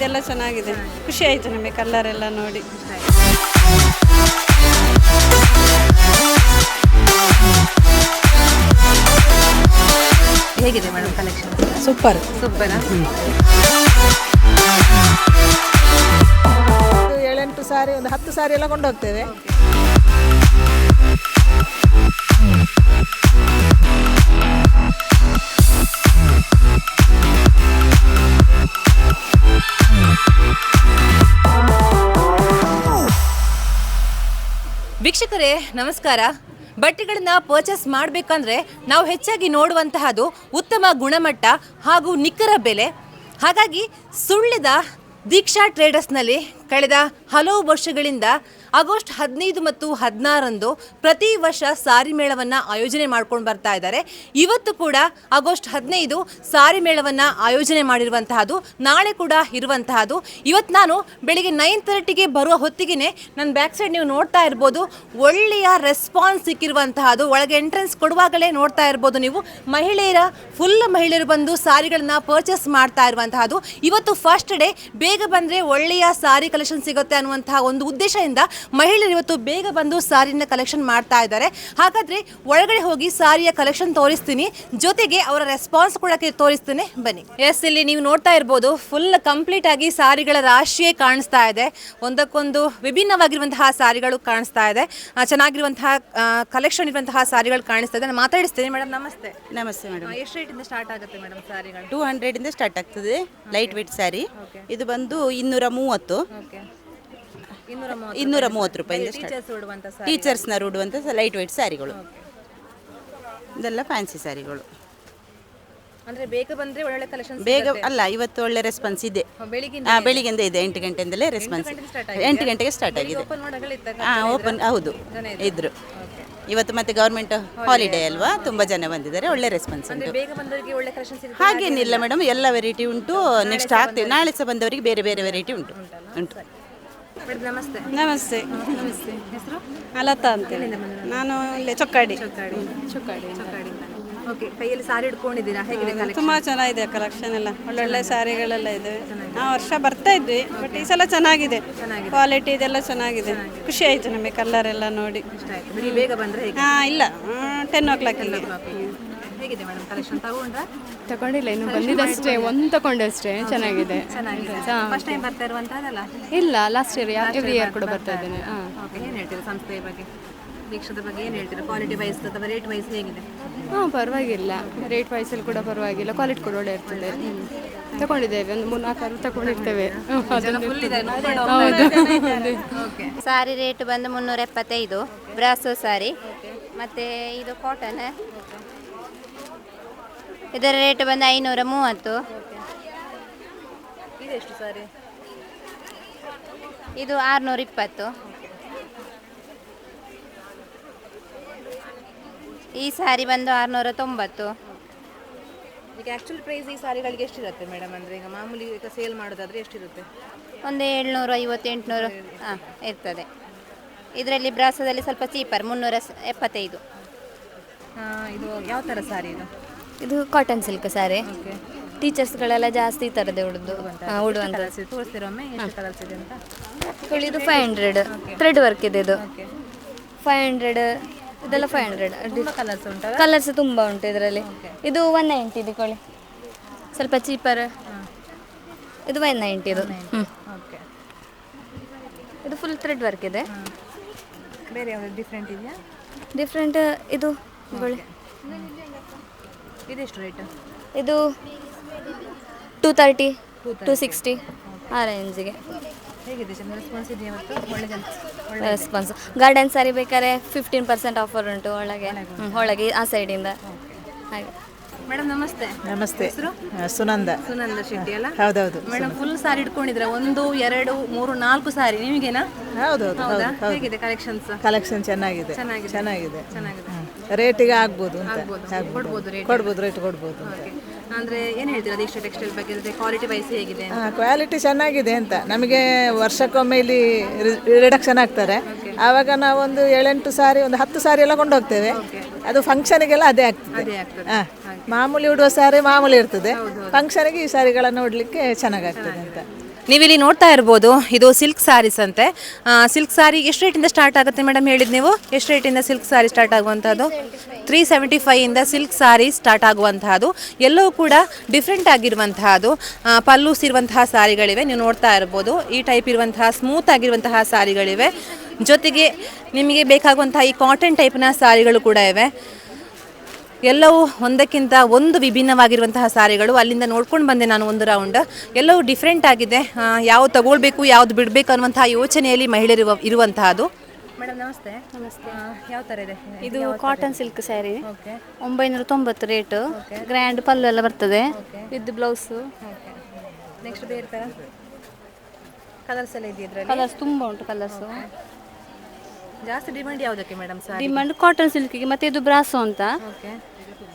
ಇದೆಲ್ಲ ಚೆನ್ನಾಗಿದೆ. ಖುಷಿ ಆಯಿತು ನಮಗೆ ಕಲರ್ ಎಲ್ಲ ನೋಡಿ. ಹೇಗಿದೆ ಮೇಡಮ್ ಕಲೆಕ್ಷನ್? ಸೂಪರ್. ಸೂಪರಾ? 7-8 ಸಾರಿ, ಒಂದು 10 ಸಾರಿ ಎಲ್ಲ ಕೊಂಡೋಗ್ತೇವೆ. ವೀಕ್ಷಕರೇ ನಮಸ್ಕಾರ. ಬಟ್ಟೆಗಳನ್ನು ಪರ್ಚೇಸ್ ಮಾಡಬೇಕಂದ್ರೆ ನಾವು ಹೆಚ್ಚಾಗಿ ನೋಡುವಂತಹದ್ದು ಉತ್ತಮ ಗುಣಮಟ್ಟ ಹಾಗೂ ನಿಖರ ಬೆಲೆ. ಹಾಗಾಗಿ ಸುಳ್ಯದ ದೀಕ್ಷಾ ಟ್ರೇಡರ್ಸ್ನಲ್ಲಿ ಕಳೆದ ಹಲವು ವರ್ಷಗಳಿಂದ ಆಗಸ್ಟ್ 15 ಮತ್ತು 16ರಂದು ಪ್ರತಿ ವರ್ಷ ಸಾರಿ ಮೇಳವನ್ನು ಆಯೋಜನೆ ಮಾಡ್ಕೊಂಡು ಬರ್ತಾ ಇದ್ದಾರೆ. ಇವತ್ತು ಕೂಡ ಆಗಸ್ಟ್ 15 ಸಾರಿ ಮೇಳವನ್ನು ಆಯೋಜನೆ ಮಾಡಿರುವಂತಹದ್ದು, ನಾಳೆ ಕೂಡ ಇರುವಂತಹದ್ದು. ಇವತ್ತು ನಾನು ಬೆಳಿಗ್ಗೆ 9:30ಗೆ ಬರುವ ಹೊತ್ತಿಗೆ ನನ್ನ ಬ್ಯಾಕ್ ಸೈಡ್ ನೀವು ನೋಡ್ತಾ ಇರ್ಬೋದು, ಒಳ್ಳೆಯ ರೆಸ್ಪಾನ್ಸ್ ಸಿಕ್ಕಿರುವಂತಹದ್ದು. ಒಳಗೆ ಎಂಟ್ರೆನ್ಸ್ ಕೊಡುವಾಗಲೇ ನೋಡ್ತಾ ಇರ್ಬೋದು ನೀವು, ಮಹಿಳೆಯರು ಬಂದು ಸಾರಿಗಳನ್ನ ಪರ್ಚೇಸ್ ಮಾಡ್ತಾ ಇರುವಂತಹದ್ದು. ಇವತ್ತು ಫಸ್ಟ್ ಡೇ, ಬೇಗ ಬಂದರೆ ಒಳ್ಳೆಯ ಸಾರಿ ಕಲೆಕ್ಷನ್ ಸಿಗುತ್ತೆ ಅನ್ನುವಂತಹ ಒಂದು ಉದ್ದೇಶದಿಂದ ಮಹಿಳೆಯರು ಇವತ್ತು ಬೇಗ ಬಂದು ಸಾರಿನ ಕಲೆಕ್ಷನ್ ಮಾಡ್ತಾ ಇದ್ದಾರೆ. ಹಾಗಾದ್ರೆ ಒಳಗಡೆ ಹೋಗಿ ಸಾರಿಯ ಕಲೆಕ್ಷನ್ ತೋರಿಸ್ತೀನಿ, ಜೊತೆಗೆ ಅವರ ರೆಸ್ಪಾನ್ಸ್ ಕೂಡ ತೋರಿಸ್ತೀನಿ, ಬನ್ನಿ. ಎಸ್, ಇಲ್ಲಿ ನೀವು ನೋಡ್ತಾ ಇರ್ಬೋದು, ಫುಲ್ ಕಂಪ್ಲೀಟ್ ಆಗಿ ಸಾರಿಗಳ ರಾಶಿಯೇ ಕಾಣಿಸ್ತಾ ಇದೆ. ಒಂದಕ್ಕೊಂದು ವಿಭಿನ್ನವಾಗಿರುವಂತಹ ಸಾರಿಗಳು ಕಾಣಿಸ್ತಾ ಇದೆ. ಚೆನ್ನಾಗಿರುವಂತಹ ಕಲೆಕ್ಷನ್ ಇರುವಂತಹ ಸಾರಿಗಳು ಕಾಣಿಸ್ತಾ ಇದೆ. ನಾನು ಮಾತಾಡಿಸ್ತೀನಿ. ಮೇಡಮ್ ನಮಸ್ತೆ. ನಮಸ್ತೆ ಮೇಡಮ್. ಎಷ್ಟು ರೇಟಿಂದ ಸ್ಟಾರ್ಟ್ ಆಗುತ್ತೆ ಮೇಡಮ್ ಸಾರಿಗಳು? 200 ಇಂದ ಸ್ಟಾರ್ಟ್ ಆಗ್ತದೆ. Light weight sari. ಇದು ಬಂದು 230. 230 ರೂಪಾಯಿಂದ ಟೀಚರ್ಸ್ನ ಉಡುವಂಥ ಲೈಟ್ ವೇಟ್ ಸ್ಯಾರಿಗಳು. ಇದೆಲ್ಲ ಫ್ಯಾನ್ಸಿ ಸ್ಯಾರಿಗಳು. ಅಂದ್ರೆ ಬೇಗ ಬಂದ್ರೆ ಒಳ್ಳೆ ಕಲೆಕ್ಷನ್ ಬೇಗ ಅಲ್ಲ, ಇವತ್ತು ಒಳ್ಳೆ ರೆಸ್ಪಾನ್ಸ್ ಇದೆ. ಬೆಳಿಗ್ಗೆಯಿಂದ ಇದೆ. 8 ಗಂಟೆಯಿಂದಲೇ ರೆಸ್ಪಾನ್ಸ್. 8 ಗಂಟೆಗೆ ಸ್ಟಾರ್ಟ್ ಆಗಿದೆ. ಓಪನ್ ಹೌದು ಇದ್ರು. ಇವತ್ತು ಮತ್ತೆ ಗವರ್ಮೆಂಟ್ ಹಾಲಿಡೇ ಅಲ್ವಾ, ತುಂಬಾ ಜನ ಬಂದಿದ್ದಾರೆ. ಒಳ್ಳೆ ರೆಸ್ಪಾನ್ಸ್ ಉಂಟು. ಹಾಗೇನಿಲ್ಲ ಮೇಡಮ್, ಎಲ್ಲ ವೆರೈಟಿ ಉಂಟು. ನೆಕ್ಸ್ಟ್ ಆಗ್ತೇವೆ. ನಾಳೆ ಸಹ ಬಂದವರಿಗೆ ಬೇರೆ ಬೇರೆ ವೆರೈಟಿ ಉಂಟು. ನಮಸ್ತೆ. ನಮಸ್ತೆ. ನಮಸ್ತೆ. ಹೆಸರು? ಅಲತಾ ಅಂತೇಳಿ. ನಾನು ಇಲ್ಲೇ ಚೊಕ್ಕಾಡಿ. ಓಕೆ, ಕೈಯಲ್ಲಿ ಸಾರಿ ಹಿಡ್ಕೊಂಡಿದ್ದೀರಾ? ಹೇಗಿದೆ ಕಲೆಕ್ಷನ್? ತುಂಬ ಚೆನ್ನಾಗಿದೆ ಕಲೆಕ್ಷನ್ ಎಲ್ಲ. ಒಳ್ಳೊಳ್ಳೆ ಸ್ಯಾರಿಗಳೆಲ್ಲ ಇದೆ. ನಾವು ವರ್ಷ ಬರ್ತಾ ಇದ್ವಿ, ಬಟ್ ಈ ಸಲ ಚೆನ್ನಾಗಿದೆ. ಕ್ವಾಲಿಟಿ ಇದೆಲ್ಲ ಚೆನ್ನಾಗಿದೆ. ಖುಷಿ ಆಯಿತು ನಮಗೆ ಕಲರ್ ಎಲ್ಲ ನೋಡಿ. ಬೇಗ ಬಂದರೆ ಇಲ್ಲ 10 o'clock. ಹೇಗಿದೆ ಮೇಡಮ್ ಕಲೆಕ್ಷನ್? ತಗೊಂಡಿಲ್ಲ, ಇನ್ನು ಬಂದಿದ್ದಷ್ಟೇ. ಒಂದು ತಗೊಂಡಷ್ಟೇ. ಚೆನ್ನಾಗಿದೆ. ಫಸ್ಟ್ ಟೈಮ್ ಬರ್ತಾ ಇರುವಂತಹದ್ದಲ್ಲ? ಇಲ್ಲ, ಲಾಸ್ಟ್ ಇಯರ್ ಎವ್ರಿ ಇಯರ್ ಕೂಡ ಬರ್ತಾ ಇದ್ದೇನೆ. ಏನು ಹೇಳ್ತೀರಾ ಸಂಸ್ಥೆಯ ಬಗ್ಗೆ, ದೀಕ್ಷಾದ ಬಗ್ಗೆ ಏನು ಹೇಳ್ತೀರಾ? ಕ್ವಾಲಿಟಿ ವೈಸ್ ಅಥವಾ ರೇಟ್ ವೈಸ್ ಹೇಗಿದೆ? ಪರವಾಗಿಲ್ಲ. ರೇಟ್ ವೈಸಲ್ಲಿ ಕೂಡ ಪರವಾಗಿಲ್ಲ. ಕ್ವಾಲಿಟಿ ಕೂಡ ಒಳ್ಳೆ ಇರ್ತದೆ. ತಗೊಂಡಿದ್ದೇವೆ, ಒಂದು 3-4 ತಗೊಂಡಿರ್ತೇವೆ. ಸಾರಿ ರೇಟ್ ಬಂದು 375 ಬ್ರಾಸೋ ಸಾರಿ. ಮತ್ತು ಇದು ಕಾಟನ್, ಇದರ ರೇಟ್ ಬಂದು 530. ಇದೆಷ್ಟು ಸಾರಿ? ಇದು 620. ಈ ಸಾರಿ ಬಂದು 690. ಈಗ ಆ್ಯಕ್ಚುಲ್ ಪ್ರೈಸ್ ಈ ಸಾರಿಗಳಿಗೆ ಎಷ್ಟಿರುತ್ತೆ ಮೇಡಮ್? ಅಂದರೆ ಈಗ ಮಾಮೂಲಿ ಈಗ ಸೇಲ್ ಮಾಡೋದಾದರೆ ಎಷ್ಟಿರುತ್ತೆ? ಒಂದು 750-800 ಇರ್ತದೆ. ಇದರಲ್ಲಿ ಬ್ರಾಸದಲ್ಲಿ ಸ್ವಲ್ಪ ಚೀಪರ್, 375. ಇದು ಯಾವ ಥರ ಸಾರಿ ಇದು? ಇದು ಕಾಟನ್ ಸಿಲ್ಕ್ ಸಾರಿ. ಟೀಚರ್ಸ್ಗಳೆಲ್ಲ ಜಾಸ್ತಿ ಈ ಥರದೇ ಉಡುವಂಥದ್ದು. ತೋರಿಸ್ತಿರೊಮ್ಮೆ ಎಷ್ಟು ಕಲರ್ಸ್ ಇದೆ ಅಂತ? ಇದು 500 ಥ್ರೆಡ್ ವರ್ಕ್ ಇದೆ. ಇದು 500. ಇದೆಲ್ಲ 500. ಕಲರ್ಸ್ ಉಂಟು? ಕಲರ್ಸ್ ತುಂಬ ಉಂಟು ಇದರಲ್ಲಿ. ಇದು 190 ಇದೆ ಕೊಳ್ಳಿ, ಸ್ವಲ್ಪ ಚೀಪರ್. ಇದು 190 ಇದು. ಓಕೆ. ಇದು ಫುಲ್ ಥ್ರೆಡ್ ವರ್ಕ್ ಇದೆ. ಬೇರೆ ಯಾವುದು ಡಿಫ್ರೆಂಟ್ ಇದೆಯಾ? ಡಿಫ್ರೆಂಟ್ ಇದು ಕೊಳ್ಳಿ. ಇದೆಷ್ಟು ರೇಟ್? ಇದು 230, 260 ಆ ರೇಂಜಿಗೆ. ಹೇಗಿದೆ ರೆಸ್ಪಾನ್ಸ್ ಇದೆಯಾ ಇವತ್ತು? ಒಳ್ಳೆ ರೆಸ್ಪಾನ್ಸ್. ಗಾರ್ಡನ್ ಸಾರಿ ಬೇಕಾದ್ರೆ 15% ಆಫರ್ ಉಂಟು ಒಳಗೆ ಆ ಸೈಡಿಂದ. ಹಾಗೆ. ಮೇಡಮ್ ನಮಸ್ತೆ. ನಮಸ್ತೆ. ಹೆಸರು? ಸುನಂದ ಶೆಟ್ಟಿ ಅಲ್ಲ? ಹೌದೌದು. ಮೇಡಮ್ ಫುಲ್ ಸಾರಿ ಇಟ್ಕೊಂಡಿದ್ರೆ 1, 2, 3, 4 ಸಾರಿ ನಿಮಗೇನಾ? ಹೌದೌದು. ಹೇಗಿದೆ ಕಲೆಕ್ಷನ್ಸ್? ಕಲೆಕ್ಷನ್ ಚೆನ್ನಾಗಿದೆ. ಚೆನ್ನಾಗಿದೆ. ರೇಟಿಗೆ ಆಗ್ಬೋದು ಅಂತ. ಕೊಡ್ಬೋದು ರೇಟ್ ಕೊಡ್ಬೋದು. ಅಂದ್ರೆ ಏನು ಹೇಳ್ತೀರಾ ದೀಕ್ಷಾ ಟೆಕ್ಸ್ಟೈಲ್ ಬಗ್ಗೆ? ಕ್ವಾಲಿಟಿ ವೈಸ್ ಹೇಗಿದೆ? ಕ್ವಾಲಿಟಿ ಚೆನ್ನಾಗಿದೆ ಅಂತ. ನಮಗೆ ವರ್ಷಕ್ಕೊಮ್ಮೆ ಇಲ್ಲಿ ರಿಡಕ್ಷನ್ ಆಗ್ತಾರೆ. ಆವಾಗ ನಾವು ಒಂದು 7-8 ಸಾರಿ, ಒಂದು 10 ಸಾರಿ ಎಲ್ಲ ಕೊಂಡೋಗ್ತೇವೆ. ಅದು ಫಂಕ್ಷನಿಗೆಲ್ಲ ಅದೇ ಆಗ್ತದೆ. ಮಾಮೂಲಿ ಉಡುವ ಸಾರಿ ಮಾಮೂಲಿ ಇರ್ತದೆ. ಫಂಕ್ಷನ್ಗೆ ಈ ಸಾರಿಗಳನ್ನು ಉಡ್ಲಿಕ್ಕೆ ಚೆನ್ನಾಗಾಗ್ತದೆ ಅಂತ. ನೀವಿಲ್ಲಿ ನೋಡ್ತಾ ಇರ್ಬೋದು, ಇದು ಸಿಲ್ಕ್ ಸ್ಯಾರೀಸ್ ಅಂತೆ. ಸಿಲ್ಕ್ ಸ್ಯಾರಿ ಎಷ್ಟು ರೇಟಿಂದ ಸ್ಟಾರ್ಟ್ ಆಗುತ್ತೆ ಮೇಡಮ್ ಹೇಳಿದ್ ನೀವು? ಎಷ್ಟು ರೇಟಿಂದ ಸಿಲ್ಕ್ ಸ್ಯಾರಿ ಸ್ಟಾರ್ಟ್ ಆಗುವಂಥದ್ದು? 375ಇಂದ ಸಿಲ್ಕ್ ಸ್ಯಾರಿ ಸ್ಟಾರ್ಟ್ ಆಗುವಂತಹದ್ದು. ಎಲ್ಲವೂ ಕೂಡ ಡಿಫ್ರೆಂಟ್ ಆಗಿರುವಂತಹದ್ದು. ಪಲ್ಲೂಸ್ ಇರುವಂತಹ ಸ್ಯಾರಿಗಳಿವೆ, ನೀವು ನೋಡ್ತಾ ಇರ್ಬೋದು. ಈ ಟೈಪ್ ಇರುವಂತಹ ಸ್ಮೂತ್ ಆಗಿರುವಂತಹ ಸ್ಯಾರಿಗಳಿವೆ. ಜೊತೆಗೆ ನಿಮಗೆ ಬೇಕಾಗುವಂತಹ ಈ ಕಾಟನ್ ಟೈಪ್ನ ಸ್ಯಾರಿಗಳು ಕೂಡ ಇವೆ. ಎಲ್ಲವೂ ಒಂದಕ್ಕಿಂತ ಒಂದು ವಿಭಿನ್ನವಾಗಿರುವಂತಹ ಸ್ಯಾರಿಗಳು. ಅಲ್ಲಿಂದ ನೋಡ್ಕೊಂಡು ಬಂದೆ ನಾನು ಒಂದು ರೌಂಡ್. ಎಲ್ಲವೂ ಡಿಫ್ರೆಂಟ್ ಆಗಿದೆ. ಯಾವ್ದು ತಗೊಳ್ಬೇಕು ಯಾವ್ದು ಬಿಡಬೇಕು ಅನ್ನುವಂತಹ ಯೋಚನೆಯಲ್ಲಿ ಮಹಿಳೆಯರು ಇರುವಂತಹದ್ದು. ಮೇಡಮ್ ನಮಸ್ತೆ. ನಮಸ್ತೆ. ಯಾವ ಥರ ಇದೆ ಇದು? Cotton silk sari, 990 rate. Grand pallu ಎಲ್ಲ ಬರ್ತದೆ ವಿತ್ ಬ್ಲೌಸು. ನೆಕ್ಸ್ಟ್ ಬೇರೆ ಥರ ಕಲರ್ಸ್ ಎಲ್ಲ ಇದೆ ಇದರಲ್ಲಿ? ಕಲರ್ಸ್ ತುಂಬ ಉಂಟು. ಕಲರ್ಸು ಜಾಸ್ತಿ ಡಿಮಾಂಡ್ ಯಾವುದಕ್ಕೆ ಮೇಡಮ್? Demand cotton ಸಿಲ್ಕಿಗೆ. ಮತ್ತು ಇದು ಬ್ರಾಸೋ ಅಂತ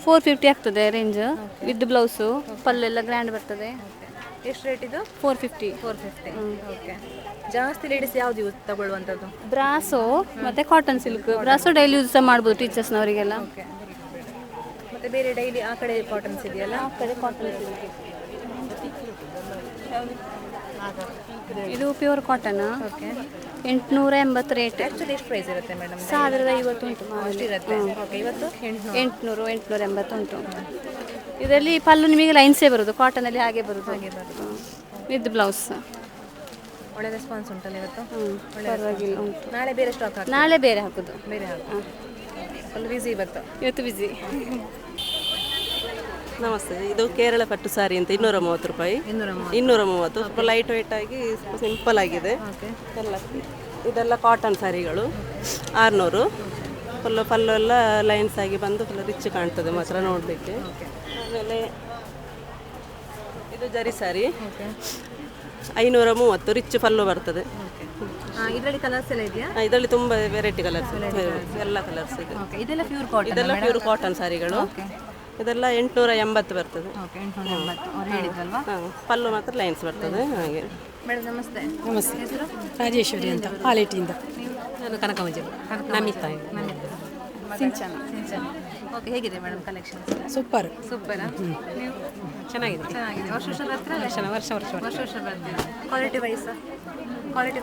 450 ಆಗ್ತದೆ ರೇಂಜ್ ವಿತ್ ಬ್ಲೌಸು. ಪಲ್ಲು ಎಲ್ಲ ಗ್ರ್ಯಾಂಡ್ ಬರ್ತದೆ. ಎಷ್ಟು ರೇಟ್ ಇದು? 450. ಓಕೆ. ಜಾಸ್ತಿ ಲೇಡೀಸ್ ಯಾವ್ದು ಯೂಸ್ ತಗೊಳ್ಳುವಂಥದ್ದು? ಬ್ರಾಸೋ ಮತ್ತು cotton silk. Brasso daily use ಸಹ ಮಾಡ್ಬೋದು ಟೀಚರ್ಸ್ನವರಿಗೆಲ್ಲ. ಮತ್ತೆ ಬೇರೆ ಡೈಲಿ ಆ ಕಡೆ ಕಾಟನ್ಸ್ ಇದೆಯಲ್ಲ? ಆ ಕಡೆ ಕಾಟನ್ ಸಿಲ್ಕ್. ಇದು ಪ್ಯೂರ್ ಕಾಟನ್. 880 ರೇಟ್. ಆ್ಯಕ್ಚುಲಿ ಎಷ್ಟು ಪ್ರೈಸ್ ಇರುತ್ತೆ ಮೇಡಮ್? 1050 ಉಂಟು. ಇವತ್ತು 800 880 ಉಂಟು. ಇದರಲ್ಲಿ ಪಲ್ಲು ನಿಮಗೆ ಲೈನ್ಸೇ ಬರೋದು, ಕಾಟನಲ್ಲಿ ಹಾಗೆ ಬರೋದು ವಿತ್ ಬ್ಲೌಸ್. ಒಳ್ಳೆ ರೆಸ್ಪಾನ್ಸ್ ಉಂಟಲ್ಲ ಇವತ್ತು? ಪರವಾಗಿಲ್ಲ ಉಂಟು. ನಾಳೆ ಬೇರೆ ಸ್ಟಾಕ್ ನಾಳೆ ಬೇರೆ ಹಾಕೋದು. ಫುಲ್ ಬಿಸಿ ಇವತ್ತು ಬಿಸಿ. ನಮಸ್ತೆ. ಇದು ಕೇರಳ ಪಟ್ಟು ಸಾರಿ ಅಂತ 230 ರೂಪಾಯಿ. 230. ಸ್ವಲ್ಪ ಲೈಟ್ ವೆಯ್ಟ್ ಆಗಿ ಸ್ವಲ್ಪ ಸಿಂಪಲ್ ಆಗಿದೆ ಎಲ್ಲ. ಇದೆಲ್ಲ ಕಾಟನ್ ಸ್ಯಾರಿಗಳು 600. ಪಲ್ಲು ಎಲ್ಲ ಲೈನ್ಸ್ ಆಗಿ ಬಂದು ಫುಲ್ ರಿಚ್ ಕಾಣ್ತದೆ ಮಾತ್ರ ನೋಡಲಿಕ್ಕೆ. ಆಮೇಲೆ ಇದು ಜರಿ ಸ್ಯಾರಿ 530. ರಿಚ್ ಪಲ್ಲು ಬರ್ತದೆ. ಇದರಲ್ಲಿ ಕಲರ್ಸ್ ಎಲ್ಲ ಇದೆಯಾ? ಇದರಲ್ಲಿ ತುಂಬ ವೆರೈಟಿ ಕಲರ್ಸ್, ಎಲ್ಲ ಕಲರ್ಸ್ ಇದೆ. ಇದೆಲ್ಲ ಪ್ಯೂರ್ ಕಾಟನ್? ಇದೆಲ್ಲ ಪ್ಯೂರ್ ಕಾಟನ್ ಸ್ಯಾರಿಗಳು. ಇದೆಲ್ಲ 880 ಬರ್ತದೆ. ಪಲ್ಲು ಮಾತ್ರ ಲೈನ್ಸ್ ಬರ್ತದೆ ಹಾಗೆ. ಮೇಡಮ್ ನಮಸ್ತೆ. ನಮಸ್ತೆ. ರಾಜೇಶ್ವರಿ ಅಂತ ಪಾಲೇಟಿಯಿಂದ. ನಾನು ಕನಕಮಂಜರಿ. ನಮಿತಾ ಸಿಂಚನ. ಓಕೆ, ಹೇಗಿದೆ ಮೇಡಮ್ ಕಲೆಕ್ಷನ್? ಸೂಪರ್. ಸೂಪರಾ? ಚೆನ್ನಾಗಿದೆ. ವರ್ಷ ಬರ್ತೀರಾ? ವರ್ಷ ಬರ್ತೀರಾ? ಕ್ವಾಲಿಟಿ ವೈಸ್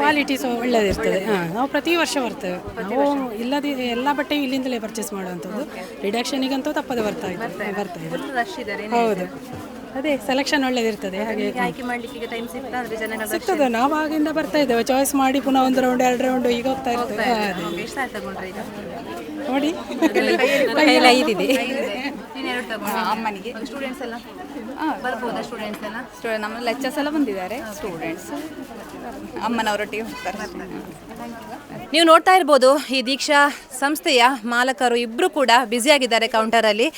ಕ್ವಾಲಿಟಿ ಒಳ್ಳೆದಿರ್ತದೆ. ನಾವು ಪ್ರತಿ ವರ್ಷ ಬರ್ತೇವೆ. ನಾವು ಇಲ್ಲದೆ ಎಲ್ಲ ಬಟ್ಟೆ ಇಲ್ಲಿಂದಲೇ ಪರ್ಚೇಸ್ ಮಾಡುವಂಥದ್ದು. ರಿಡಕ್ಷನಿಗಂತೂ ತಪ್ಪದೆ ಬರ್ತಾ ಇದೆ. ಹೌದು, ಅದೇ ಸೆಲೆಕ್ಷನ್ ಒಳ್ಳೆದಿರ್ತದೆ. ಹಾಗೆ ಆಯ್ಕೆ ಮಾಡ್ಲಿಕ್ಕೆ ಈಗ ಟೈಮ್ ಸಿಗ್ತದೆ. ನಾವು ಆಗಿಂದ ಬರ್ತಾ ಇದ್ದೇವೆ, ಚಾಯ್ಸ್ ಮಾಡಿ ಪುನಃ 1 ರೌಂಡ್ 2 ರೌಂಡ್ ಈಗ ಹೋಗ್ತಾ ಇರ್ತೇವೆ. ನೋಡಿ ಕೈಯಲ್ಲಿ 5 ಇದೆ. ಅಮ್ಮನಿಗೆ ಸ್ಟೂಡೆಂಟ್ಸ್ ಎಲ್ಲ ಬರ್ಬೋದಾ? ಸ್ಟೂಡೆಂಟ್ಸ್ ಎಲ್ಲ ನಮ್ಮ ಲೆಕ್ಚರ್ಸ್ ಎಲ್ಲ ಬಂದಿದ್ದಾರೆ. ಸ್ಟೂಡೆಂಟ್ಸ್ ಅಮ್ಮನವರೊಟ್ಟಿಗೆ ಹೋಗ್ತಾರೆ. ನೀವು ನೋಡ್ತಾ ಇರ್ಬೋದು, ಈ ದೀಕ್ಷಾ ಸಂಸ್ಥೆಯ ಮಾಲಕರು ಇಬ್ಬರು ಕೂಡ ಬ್ಯುಸಿಯಾಗಿದ್ದಾರೆ ಕೌಂಟರಲ್ಲಿ.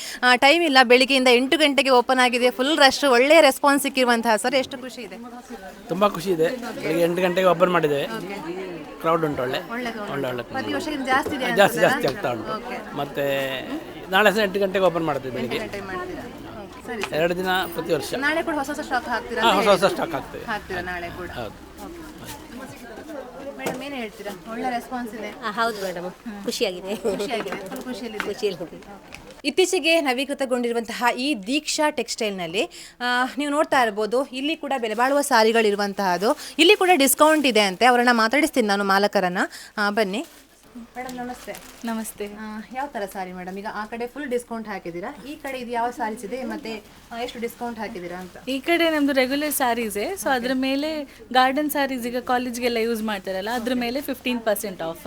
ಟೈಮ್ ಇಲ್ಲ, ಬೆಳಿಗ್ಗೆಯಿಂದ 8 ಗಂಟೆಗೆ ಓಪನ್ ಆಗಿದೆ. ಫುಲ್ ರಶ್, ಒಳ್ಳೆಯ ರೆಸ್ಪಾನ್ಸ್ ಸಿಕ್ಕಿರುವಂತಹ. ಸರ್, ಎಷ್ಟು ಖುಷಿ ಇದೆ? ತುಂಬ ಖುಷಿ ಇದೆ. ಬೆಳಿಗ್ಗೆ 8 ಗಂಟೆಗೆ ಓಪನ್ ಮಾಡಿದ್ದೇವೆ. ಕ್ರೌಡ್ ಉಂಟು, ಒಳ್ಳೆ ಪ್ರತಿ ವರ್ಷ ಜಾಸ್ತಿ ಆಗ್ತಾ ಉಂಟು. ಮತ್ತು ನಾಳೆ ಸಹ 8 ಗಂಟೆಗೆ ಓಪನ್ ಮಾಡ್ತೀವಿ ಬೆಳಿಗ್ಗೆ. 2 ದಿನ ಪ್ರತಿ ವರ್ಷ. ನಾಳೆ ಕೂಡ ಹೊಸ ಸ್ಟಾಕ್ ಹಾಕ್ತೀರಾ? ಹೊಸ ಸ್ಟಾಕ್ ಹಾಕ್ತೀವಿ ನಾಳೆ ಕೂಡ. ಹೌದು. ಮೇಡಮ್ ಏನು ಹೇಳ್ತೀರಾ? ಒಳ್ಳೆ ರೆಸ್ಪಾನ್ಸ್ ಇದೆ. ಹೌದು ಮೇಡಮ್, ಖುಷಿಯಾಗಿದೆ. ಇತ್ತೀಚೆಗೆ ನವೀಕೃತಗೊಂಡಿರುವಂತಹ ಈ ದೀಕ್ಷಾ ಟೆಕ್ಸ್ಟೈಲ್ನಲ್ಲಿ ನೀವು ನೋಡ್ತಾ ಇರ್ಬೋದು, ಇಲ್ಲಿ ಕೂಡ ಬೆಲೆ ಬಾಳುವ ಸಾರಿಗಳಿರುವಂತಹದ್ದು. ಇಲ್ಲಿ ಕೂಡ ಡಿಸ್ಕೌಂಟ್ ಇದೆ ಅಂತೆ. ಅವರನ್ನು ಮಾತಾಡಿಸ್ತೀನಿ ನಾನು, ಮಾಲಕರನ್ನು. ಬನ್ನಿ ಮೇಡಮ್. ನಮಸ್ತೆ. ನಮಸ್ತೆ. ಯಾವ ಥರ ಸಾರಿ ಮೇಡಮ್? ಈಗ ಆ ಕಡೆ ಫುಲ್ ಡಿಸ್ಕೌಂಟ್ ಹಾಕಿದ್ದೀರಾ, ಈ ಕಡೆ ಇದು ಯಾವ ಸಾರೀಸ್ ಇದೆ ಮತ್ತೆ ಎಷ್ಟು ಡಿಸ್ಕೌಂಟ್ ಹಾಕಿದ್ದೀರಾ ಅಂತ? ಈ ಕಡೆ ನಮ್ಮದು ರೆಗ್ಯುಲರ್ ಸ್ಯಾರೀಸೇ. ಸೊ ಅದ್ರ ಮೇಲೆ ಗಾರ್ಡನ್ ಸ್ಯಾರೀಸ್ ಈಗ ಕಾಲೇಜ್ಗೆಲ್ಲ ಯೂಸ್ ಮಾಡ್ತಾರಲ್ಲ, ಅದ್ರ ಮೇಲೆ 15% ಆಫ್.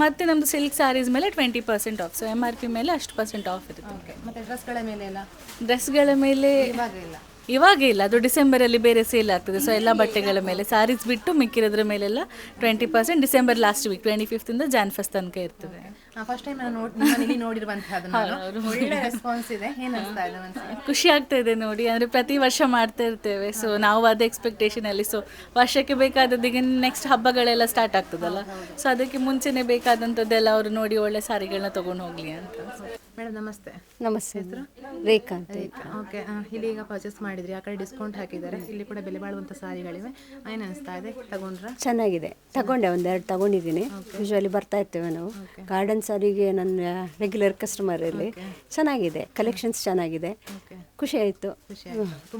ಮತ್ತು ನಮ್ಮದು ಸಿಲ್ಕ್ ಸ್ಯಾರೀಸ್ ಮೇಲೆ 20% ಆಫ್. ಸೊ MRP ಮೇಲೆ ಅಷ್ಟು % ಆಫ್ ಇರುತ್ತೆ. ಮತ್ತು ಡ್ರೆಸ್ಗಳ ಮೇಲೆ ಎಲ್ಲ? ಡ್ರೆಸ್ಗಳ ಮೇಲೆ ಇವಾಗ ಇಲ್ಲ, ಅದು ಡಿಸೆಂಬರಲ್ಲಿ ಬೇರೆ ಸೇಲ್ ಆಗ್ತದೆ. ಸೊ ಎಲ್ಲ ಬಟ್ಟೆಗಳ ಮೇಲೆ ಸ್ಯಾರೀಸ್ ಬಿಟ್ಟು ಮಿಕ್ಕಿರೋದ್ರ ಮೇಲೆಲ್ಲ 20%. ಡಿಸೆಂಬರ್ ಲಾಸ್ಟ್ ವೀಕ್ 25th ಇಂದ Jan 1st ತನಕ ಇರ್ತದೆ. ಫಸ್ಟ್ ಟೈಮ್ ನಾನು ನೋಡಿರುವಂತಹದ್ದು. ಒಳ್ಳೆ ರೆಸ್ಪಾನ್ಸ್ ಇದೆ. ಏನು ಅನಿಸ್ತಾ ಇದೆ ಮನಸ್ಸಿಗೆ? ಖುಷಿ ಆಗ್ತಾ ಇದೆ ನೋಡಿ. ಅಂದರೆ ಪ್ರತಿ ವರ್ಷ ಮಾಡ್ತಾ ಇರ್ತೇವೆ. ಸೊ ನಾವು ಅದೇ ಎಕ್ಸ್ಪೆಕ್ಟೇಷನಲ್ಲಿ. ಸೊ ವರ್ಷಕ್ಕೆ ಬೇಕಾದದ್ದೀಗ ನೆಕ್ಸ್ಟ್ ಹಬ್ಬಗಳೆಲ್ಲ ಸ್ಟಾರ್ಟ್ ಆಗ್ತದಲ್ಲ, ಸೊ ಅದಕ್ಕೆ ಮುಂಚೆನೇ ಬೇಕಾದಂಥದ್ದೆಲ್ಲ ಅವರು ನೋಡಿ ಒಳ್ಳೆ ಸಾರಿಗಳನ್ನ ತೊಗೊಂಡು ಹೋಗಲಿ ಅಂತ. ಮೇಡಮ್ ನಮಸ್ತೆ. ನಮಸ್ತೆ. ರೇಖಾ ಅಂತ. ಓಕೆ, ಇಲ್ಲಿ ಈಗ ಪರ್ಚೇಸ್ ಮಾಡಿದ್ರಿ, ಆ ಕಡೆ ಡಿಸ್ಕೌಂಟ್ ಹಾಕಿದ್ದಾರೆ. ಇಲ್ಲಿ ಕೂಡ ಬೆಲೆ ಬಾಳುವಂಥ ಸಾರಿಗಳಿವೆ. ಏನು ಅನಿಸ್ತಾ ಇದೆ? ತಗೊಂಡ್ರೆ? ಚೆನ್ನಾಗಿದೆ. ತಗೊಂಡೆ, 1-2 ತಗೊಂಡಿದ್ದೀನಿ. ಯೂಶ್ವಲಿ ಬರ್ತಾ ಇರ್ತೇವೆ ನಾವು. ಗಾರ್ಡನ್ ಸಾರಿಗೆ ನನ್ನ ರೆಗ್ಯುಲರ್ ಕಸ್ಟಮರ್ ಇಲ್ಲಿ ಚೆನ್ನಾಗಿದೆ, ಕಲೆಕ್ಷನ್ಸ್ ಚೆನ್ನಾಗಿದೆ, ಖುಷಿ ಆಯಿತು.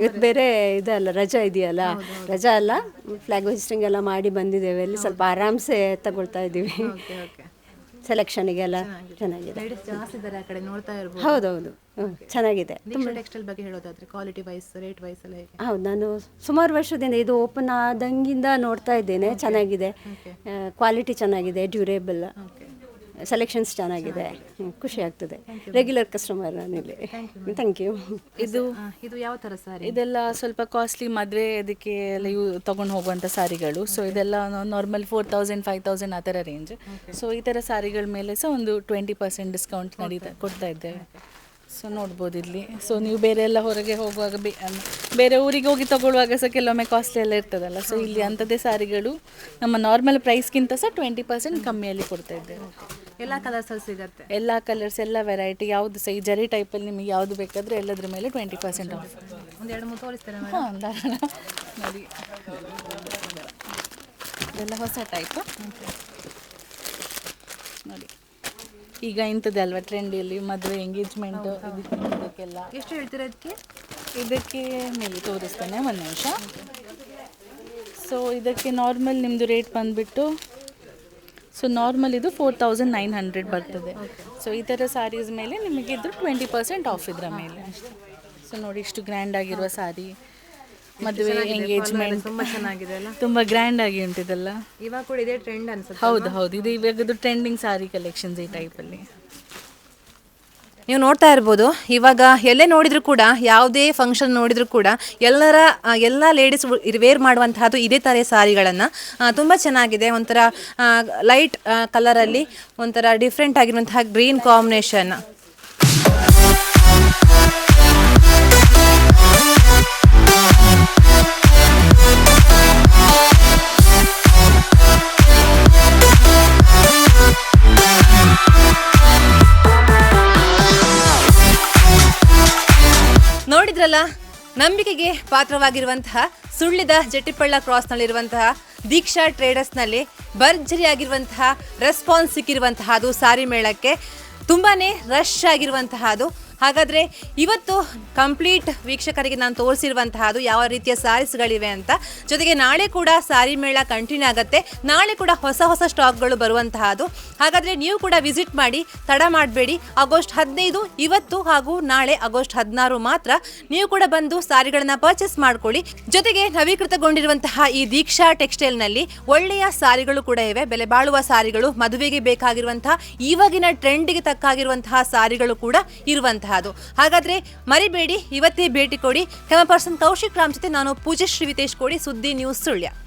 ಇವತ್ತು ಬೇರೆ ಇದಲ್ಲ, ರಜಾ ಇದೆಯಲ್ಲ, ರಜಾ ಅಲ್ಲ, ಫ್ಲಾಗ್ ಹೋಸ್ಟಿಂಗ್ ಎಲ್ಲ ಮಾಡಿ ಬಂದಿದ್ದೇವೆ. ಅಲ್ಲಿ ಸ್ವಲ್ಪ ಆರಾಮ್ಸೆ ತಗೊಳ್ತಾ ಇದ್ದೀವಿ. ಸೆಲೆಕ್ಷನಿಗೆಲ್ಲ ಚೆನ್ನಾಗಿದೆ. ಹೌದೌದು, ಚೆನ್ನಾಗಿದೆ. ಟೆಕ್ಸ್ಟೈಲ್ ಬಗ್ಗೆ ಹೇಳೋದಾದ್ರೆ ಕ್ವಾಲಿಟಿ ವೈಸ್, ರೇಟ್ ವೈಸ್ ಎಲ್ಲ ಹೇಗೆ? ಹೌದು, ನಾನು ಸುಮಾರು ವರ್ಷದಿಂದ ಇದು ಓಪನ್ ಆದಂಗಿಂದ ನೋಡ್ತಾ ಇದ್ದೇನೆ. ಚೆನ್ನಾಗಿದೆ, ಕ್ವಾಲಿಟಿ ಚೆನ್ನಾಗಿದೆ, ಡ್ಯೂರೇಬಲ್, ಸೆಲೆಕ್ಷನ್ಸ್ ಚೆನ್ನಾಗಿದೆ, ಖುಷಿ ಆಗ್ತದೆ. ರೆಗ್ಯುಲರ್ ಕಸ್ಟಮರ್ ನಾನಿಲ್ಲಿ. Thank you. ಇದು ಯಾವ ಥರ ಸಾರಿ? ಇದೆಲ್ಲ ಸ್ವಲ್ಪ ಕಾಸ್ಟ್ಲಿ ಮದುವೆ ಅದಕ್ಕೆ ಎಲ್ಲ ತೊಗೊಂಡು ಹೋಗುವಂಥ ಸಾರಿಗಳು. ಸೊ ಇದೆಲ್ಲ ನಾರ್ಮಲ್ 4000 5000 ಆ ಥರ ರೇಂಜ್. ಸೊ ಈ ಥರ ಸಾರಿಗಳ ಮೇಲೆ ಸಹ ಒಂದು 20% ಡಿಸ್ಕೌಂಟ್ ಕೊಡ್ತಾ ಇದ್ದೇವೆ. ಸೊ ನೋಡ್ಬೋದು ಇಲ್ಲಿ. ಸೊ ನೀವು ಬೇರೆ ಎಲ್ಲ ಹೊರಗೆ ಹೋಗುವಾಗ ಬೇರೆ ಊರಿಗೆ ಹೋಗಿ ತಗೊಳ್ಳುವಾಗ ಸಹ ಕೆಲವೊಮ್ಮೆ ಕಾಸ್ಟ್ಲಿ ಎಲ್ಲ ಇರ್ತದಲ್ಲ. ಸೊ ಇಲ್ಲಿ ಅಂಥದ್ದೇ ಸಾರಿಗಳು ನಮ್ಮ ನಾರ್ಮಲ್ ಪ್ರೈಸ್ಗಿಂತ ಸಹ 20% ಕಮ್ಮಿಯಲ್ಲಿ ಕೊಡ್ತಾ ಇದ್ದೇವೆ. ಎಲ್ಲ ಕಲರ್ಸಲ್ಲಿ ಸಿಗುತ್ತೆ, ಎಲ್ಲ ಕಲರ್ಸ್, ಎಲ್ಲ ವೆರೈಟಿ, ಯಾವುದು ಸಹ ಈ ಜರಿ ಟೈಪಲ್ಲಿ ನಿಮಗೆ ಯಾವುದು ಬೇಕಾದರೆ ಎಲ್ಲದ್ರ ಮೇಲೆ 20% ಆಫ್. ಒಂದು 2-3 ತೋರಿಸ್ತಾರೆ ಹಾಂ, ನೋಡಿ, ಇದೆಲ್ಲ ಹೊಸ ಟೈಪು ನೋಡಿ. ಈಗ ಇಂಥದ್ದೇ ಅಲ್ವಾ ಟ್ರೆಂಡಿಯಲ್ಲಿ ಮದುವೆ ಎಂಗೇಜ್ಮೆಂಟು ಇದಕ್ಕೆಲ್ಲ. ಎಷ್ಟು ಹೇಳ್ತೀರಾ ಇದಕ್ಕೆ ಮೇಲೆ ತೋರಿಸ್ತೇನೆ, ಒಂದು ನಿಮಿಷ. ಸೊ ಇದಕ್ಕೆ ನಾರ್ಮಲ್ ನಿಮ್ಮದು ರೇಟ್ ಬಂದುಬಿಟ್ಟು, ಸೊ ನಾರ್ಮಲ್ ಇದು 4900 ಬರ್ತದೆ. ಸೊ ಈ ಥರ ಸ್ಯಾರೀಸ್ ಮೇಲೆ ನಿಮಗೆ ಇದು 20% ಆಫ್ ಇದರ ಮೇಲೆ. ಸೊ ನೋಡಿ, ಇಷ್ಟು ಗ್ರ್ಯಾಂಡ್ ಆಗಿರುವ ಸ್ಯಾರಿ, ಮದುವೆ ಎಂಗೇಜ್ಮೆಂಟ್ ತುಂಬ ಚೆನ್ನಾಗಿದೆ ಅಲ್ಲ, ತುಂಬ ಗ್ರ್ಯಾಂಡ್ ಆಗಿ ಉಂಟಿದೆಲ್ಲ. ಇವಾಗ ಕೂಡ ಇದೇ ಟ್ರೆಂಡ್ ಅನ್ಸುತ್ತೆ. ಹೌದು, ಇದು ಇವಾಗದು ಟ್ರೆಂಡಿಂಗ್ ಸ್ಯಾರಿ ಕಲೆಕ್ಷನ್ಸ್ ಈ ಟೈಪಲ್ಲಿ. ನೀವು ನೋಡ್ತಾ ಇರ್ಬೋದು, ಇವಾಗ ಎಲ್ಲೇ ನೋಡಿದರೂ ಕೂಡ, ಯಾವುದೇ ಫಂಕ್ಷನ್ ನೋಡಿದರೂ ಕೂಡ ಎಲ್ಲ ಲೇಡೀಸ್ ವೇರ್ ಮಾಡುವಂತಹದ್ದು ಇದೇ ಥರ ಸಾರಿಗಳನ್ನು. ತುಂಬ ಚೆನ್ನಾಗಿದೆ, ಒಂಥರ ಲೈಟ್ ಕಲರಲ್ಲಿ ಒಂಥರ ಡಿಫ್ರೆಂಟ್ ಆಗಿರುವಂತಹ ಗ್ರೀನ್ ಕಾಂಬಿನೇಷನ್. ನೋಡಿದ್ರಲ್ಲ, ನಂಬಿಕೆಗೆ ಪಾತ್ರವಾಗಿರುವಂತಹ ಸುಳ್ಳಿದ ಜೆಟ್ಟಿಪಳ್ಳ ಕ್ರಾಸ್ನಲ್ಲಿರುವಂತಹ ದೀಕ್ಷಾ ಟ್ರೇಡರ್ಸ್ನಲ್ಲಿ ಭರ್ಜರಿಯಾಗಿರುವಂತಹ ರೆಸ್ಪಾನ್ಸ್ ಸಿಕ್ಕಿರುವಂತಹದ್ದು ಸಾರಿ ಮೇಳಕ್ಕೆ. ತುಂಬಾ ರಶ್ ಆಗಿರುವಂತಹದ್ದು. ಹಾಗಾದರೆ ಇವತ್ತು ಕಂಪ್ಲೀಟ್ ವೀಕ್ಷಕರಿಗೆ ನಾನು ತೋರಿಸಿರುವಂತಹದ್ದು ಯಾವ ರೀತಿಯ ಸ್ಯಾರೀಸ್ಗಳಿವೆ ಅಂತ. ಜೊತೆಗೆ ನಾಳೆ ಕೂಡ ಸಾರಿ ಮೇಳ ಕಂಟಿನ್ಯೂ ಆಗುತ್ತೆ. ನಾಳೆ ಕೂಡ ಹೊಸ ಸ್ಟಾಕ್ಗಳು ಬರುವಂತಹದ್ದು. ಹಾಗಾದರೆ ನೀವು ಕೂಡ ವಿಸಿಟ್ ಮಾಡಿ, ತಡ ಮಾಡಬೇಡಿ. ಆಗಸ್ಟ್ 15 ಇವತ್ತು ಹಾಗೂ ನಾಳೆ ಆಗಸ್ಟ್ 16 ಮಾತ್ರ. ನೀವು ಕೂಡ ಬಂದು ಸಾರಿಗಳನ್ನು ಪರ್ಚೇಸ್ ಮಾಡ್ಕೊಳ್ಳಿ. ಜೊತೆಗೆ ನವೀಕೃತಗೊಂಡಿರುವಂತಹ ಈ ದೀಕ್ಷಾ ಟೆಕ್ಸ್ಟೈಲ್ನಲ್ಲಿ ಒಳ್ಳೆಯ ಸಾರಿಗಳು ಕೂಡ ಇವೆ, ಬೆಲೆ ಬಾಳುವ ಸಾರಿಗಳು, ಮದುವೆಗೆ ಬೇಕಾಗಿರುವಂತಹ ಈವಾಗಿನ ಟ್ರೆಂಡ್ಗೆ ತಕ್ಕಾಗಿರುವಂತಹ ಸಾರಿಗಳು ಕೂಡ ಇರುವಂತಹ. ಹಾಗಾದ್ರೆ ಮರಿಬೇಡಿ, ಇವತ್ತೇ ಭೇಟಿ ಕೊಡಿ. ಕ್ಯಾಮರಾ ಪರ್ಸನ್ ಕೌಶಿಕ್ ರಾಮ್ ಜೊತೆ ನಾನು ಪೂಜಾ ಶ್ರೀವಿತೇಶ್ ಕೋಡಿ, ಸುದ್ದಿ ನ್ಯೂಸ್ ಸುಳ್ಯ.